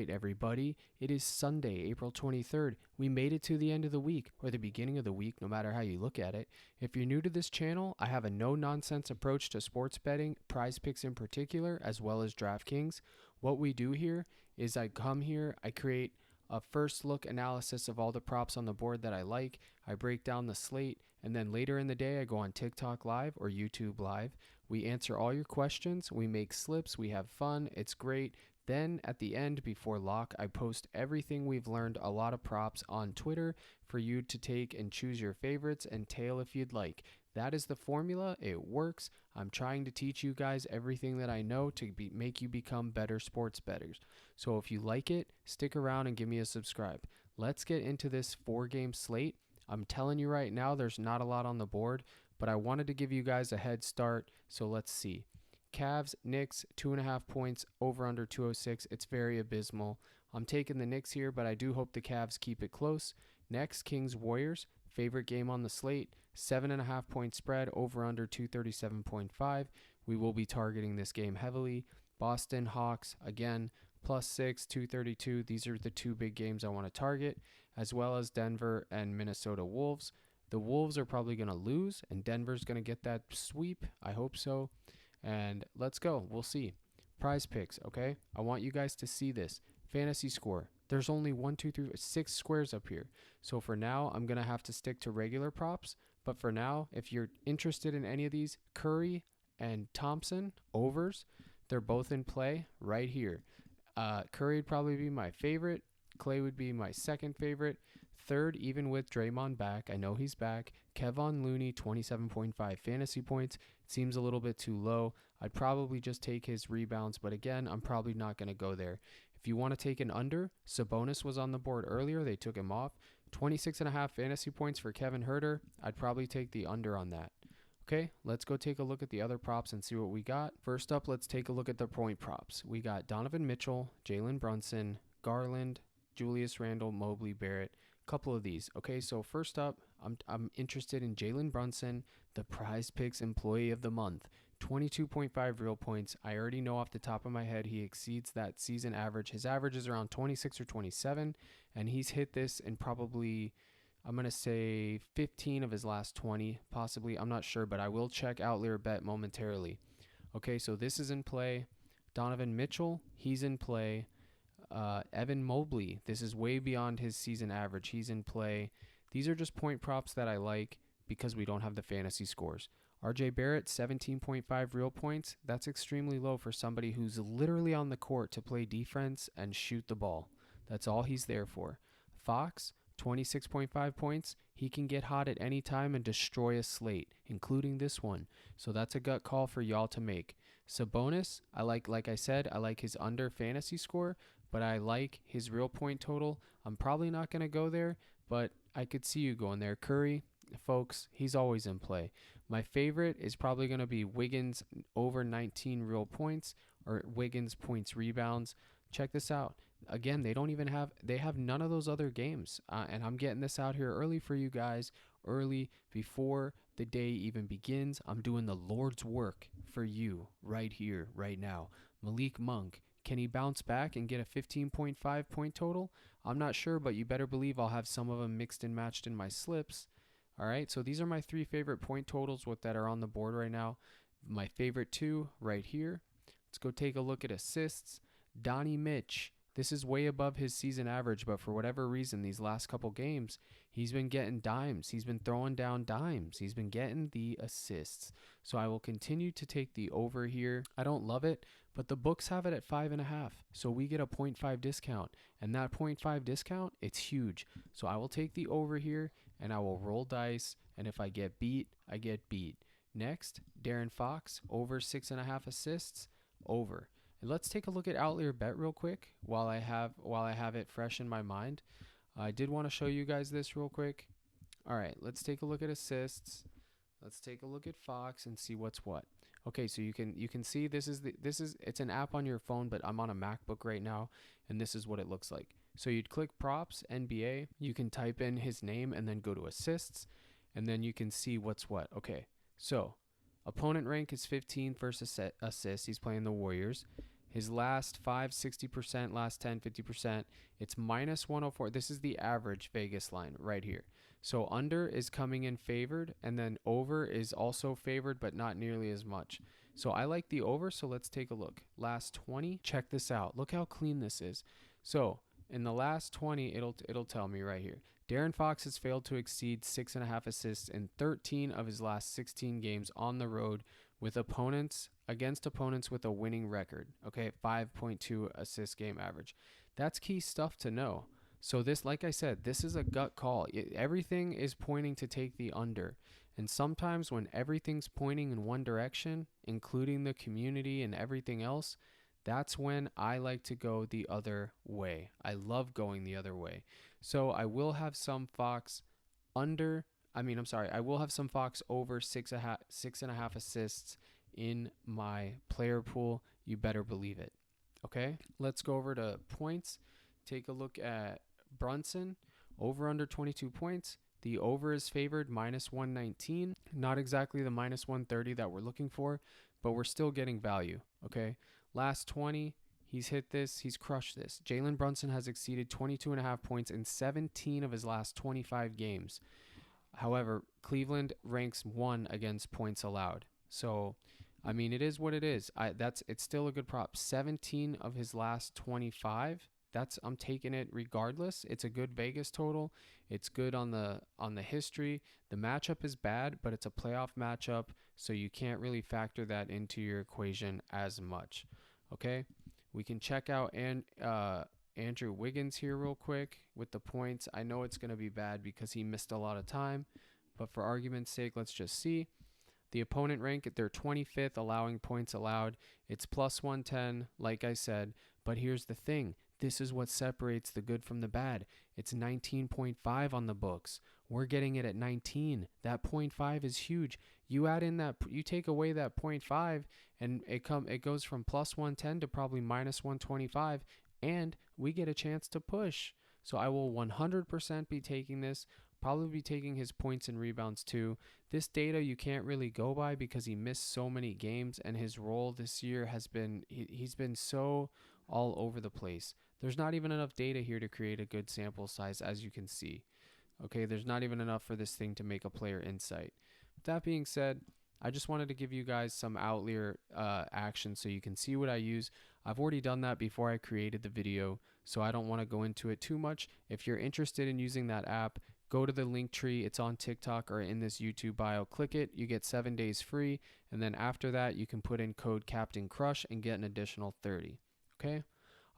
right, everybody. It is Sunday, April 23rd. We made it to the end of the week, or the beginning of the week, no matter how you look at it. If you're new to this channel, I have a no-nonsense approach to sports betting, PrizePicks in particular, as well as DraftKings. What we do here is I come here, I create a first look analysis of all the props on the board that I like. I break down the slate, and then later in the day, I go on TikTok Live or YouTube Live. We answer all your questions, we make slips, we have fun, it's great. Then at the end, before lock, I post everything we've learned, a lot of props on Twitter for you to take and choose your favorites and tail if you'd like. That is the formula. It works. I'm trying to teach you guys everything that I know to make you become better sports bettors. So if you like it, stick around and give me a subscribe. Let's get into this 4-game slate. I'm telling you right now, there's not a lot on the board, but I wanted to give you guys a head start, so let's see. Cavs, Knicks, 2.5 points, over under 206. It's very abysmal. I'm taking the Knicks here, but I do hope the Cavs keep it close. Next, Kings, Warriors, favorite game on the slate, 7.5 point spread, over under 237.5. We will be targeting this game heavily. Boston, Hawks, again, +6, 232. These are the two big games I want to target, as well as Denver and Minnesota Wolves. The Wolves are probably going to lose, and Denver's going to get that sweep. I hope so. And let's go. We'll see. PrizePicks, okay? I want you guys to see this. Fantasy score. There's only 6 squares up here. So for now, I'm going to have to stick to regular props. But for now, if you're interested in any of these, Curry and Thompson, overs, they're both in play right here. Curry would probably be my favorite. Clay would be my second favorite. Third, even with Draymond back, I know he's back. Kevon Looney, 27.5 fantasy points. It seems a little bit too low. I'd probably just take his rebounds, but again, I'm probably not going to go there. If you want to take an under, Sabonis was on the board earlier. They took him off. 26.5 fantasy points for Kevin Huerter. I'd probably take the under on that. Okay, let's go take a look at the other props and see what we got. First up, let's take a look at the point props. We got Donovan Mitchell, Jalen Brunson, Garland, Julius Randle, Mobley, Barrett. Couple of these. Okay, so first up, I'm interested in Jalen Brunson, the PrizePicks Employee of the Month. 22.5 real points. I already know off the top of my head he exceeds that season average. His average is around 26 or 27, and he's hit this in probably, I'm going to say 15 of his last 20, possibly. I'm not sure, but I will check Outlier bet momentarily. Okay, so this is in play. Donovan Mitchell, he's in play. Evan Mobley, this is way beyond his season average. He's in play. These are just point props that I like because we don't have the fantasy scores. RJ Barrett, 17.5 real points. That's extremely low for somebody who's literally on the court to play defense and shoot the ball. That's all he's there for. Fox, 26.5 points. He can get hot at any time and destroy a slate, including this one. So that's a gut call for y'all to make. Sabonis, like I said, I like his under fantasy score, but I like his real point total. I'm probably not going to go there, but I could see you going there. Curry, folks, he's always in play. My favorite is probably going to be Wiggins over 19 real points, or Wiggins points rebounds. Check this out. Again, they have none of those other games. And I'm getting this out here early for you guys, early before the day even begins. I'm doing the Lord's work for you right here, right now. Malik Monk, can he bounce back and get a 15.5 point total? I'm not sure, but you better believe I'll have some of them mixed and matched in my slips. All right, so these are my 3 favorite point totals that are on the board right now. My favorite 2 right here. Let's go take a look at assists. Donnie Mitch, this is way above his season average, but for whatever reason, these last couple games, he's been getting dimes. He's been throwing down dimes. He's been getting the assists. So I will continue to take the over here. I don't love it, but the books have it at 5.5. So we get a 0.5 discount. And that 0.5 discount, it's huge. So I will take the over here, and I will roll dice. And if I get beat, I get beat. Next, Darren Fox, over 6.5 assists, over. And let's take a look at Outlier bet real quick while I have it fresh in my mind. I did want to show you guys this real quick. All right, let's take a look at assists. Let's take a look at Fox and see what's what. Okay, so you can see it's an app on your phone, but I'm on a MacBook right now, and this is what it looks like. So you'd click props, NBA, you can type in his name and then go to assists, and then you can see what's what. Okay, so opponent rank is 15 versus assist. He's playing the Warriors. His last 5, 60%, last 10, 50%. It's minus 104. This is the average Vegas line right here. So under is coming in favored, and then over is also favored, but not nearly as much. So I like the over, so let's take a look. Last 20, check this out. Look how clean this is. So in the last 20, it'll tell me right here. Darren Fox has failed to exceed 6.5 assists in 13 of his last 16 games on the road with opponents with a winning record. Okay, 5.2 assist game average. That's key stuff to know. So this, like I said, this is a gut call. Everything is pointing to take the under. And sometimes when everything's pointing in one direction, including the community and everything else, that's when I like to go the other way. I love going the other way. So I will have some Fox I will have some Fox over 6.5 assists in my player pool. You better believe it. Okay, let's go over to points. Take a look at Brunson, over under 22 points. The over is favored, minus 119. Not exactly the minus 130 that we're looking for, but we're still getting value. Okay, last 20, he's hit this, he's crushed this. Jalen Brunson has exceeded 22.5 points in 17 of his last 25 games. However, Cleveland ranks 1 against points allowed. So, I mean, it is what it is. It's still a good prop. 17 of his last 25. I'm taking it regardless. It's a good Vegas total. It's good on the history. The matchup is bad, but it's a playoff matchup, so you can't really factor that into your equation as much. Okay, we can check out Andrew Wiggins here real quick with the points. I know it's going to be bad because he missed a lot of time, but for argument's sake, let's just see. The opponent rank, they're 25th allowing points allowed. It's plus 110, like I said, but here's the thing. This is what separates the good from the bad. It's 19.5 on the books. We're getting it at 19. That 0.5 is huge. You add in that, you take away that 0.5, and it goes from plus 110 to probably minus 125, and we get a chance to push. So I will 100% be taking this. Probably be taking his points and rebounds too. This data you can't really go by because he missed so many games, and his role this year has been, he's been so all over the place. There's not even enough data here to create a good sample size, as you can see. Okay, there's not even enough for this thing to make a player insight. With that being said, I just wanted to give you guys some outlier action so you can see what I use. I've already done that before I created the video, so I don't want to go into it too much. If you're interested in using that app, go to the link tree. It's on TikTok or in this YouTube bio. Click it. You get 7 days free. And then after that, you can put in code Captain Crush and get an additional 30. Okay.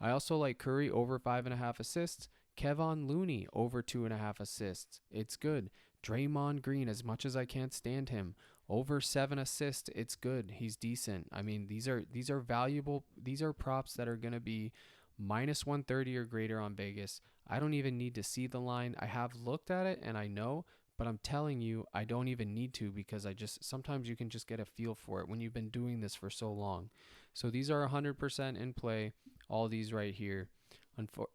I also like Curry over 5.5 assists. Kevon Looney over 2.5 assists. It's good. Draymond Green, as much as I can't stand him, over 7 assists. It's good. He's decent. I mean, these are valuable. These are props that are going to be minus 130 or greater on Vegas. I don't even need to see the line. I have looked at it and I know, but I'm telling you, I don't even need to because sometimes you can just get a feel for it when you've been doing this for so long. So these are 100% in play, all these right here.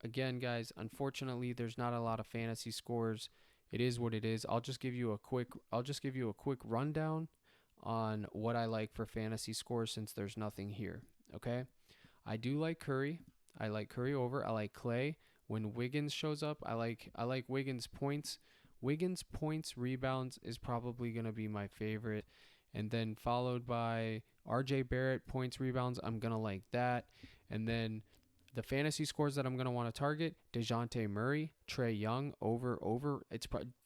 Again, guys, unfortunately, there's not a lot of fantasy scores. It is what it is. I'll just give you a quick rundown on what I like for fantasy scores since there's nothing here. Okay, I do like Curry. I like Curry over. I like Clay. When Wiggins shows up, I like Wiggins points. Wiggins points, rebounds is probably going to be my favorite. And then followed by RJ Barrett points, rebounds. I'm going to like that. And then the fantasy scores that I'm going to want to target, DeJounte Murray, Trae Young, over.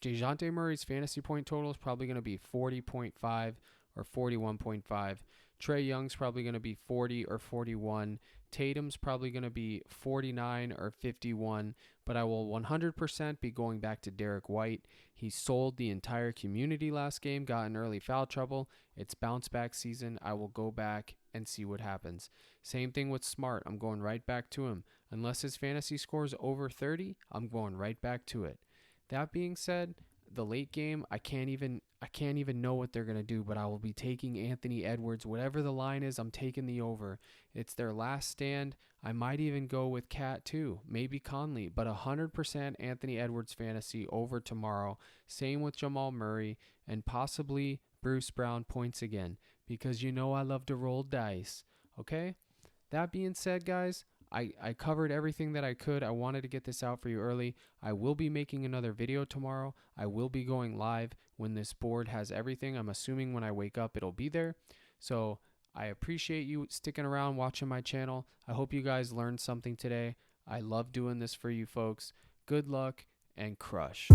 DeJounte Murray's fantasy point total is probably going to be 40.5 or 41.5. Trae Young's probably going to be 40 or 41. Tatum's probably going to be 49 or 51, but I will 100% be going back to Derek White. He sold the entire community last game, got in early foul trouble. It's bounce back season. I will go back and see what happens. Same thing with Smart. I'm going right back to him. Unless his fantasy score is over 30, I'm going right back to it. That being said, the late game, I can't even know what they're going to do, but I will be taking Anthony Edwards. Whatever the line is, I'm taking the over. It's their last stand. I might even go with Cat too, maybe Conley, but 100% Anthony Edwards fantasy over tomorrow. Same with Jamal Murray and possibly Bruce Brown points again because you know I love to roll dice. Okay? That being said, guys, I covered everything that I could. I wanted to get this out for you early. I will be making another video tomorrow. I will be going live when this board has everything. I'm assuming when I wake up, it'll be there. So I appreciate you sticking around watching my channel. I hope you guys learned something today. I love doing this for you folks. Good luck and crush.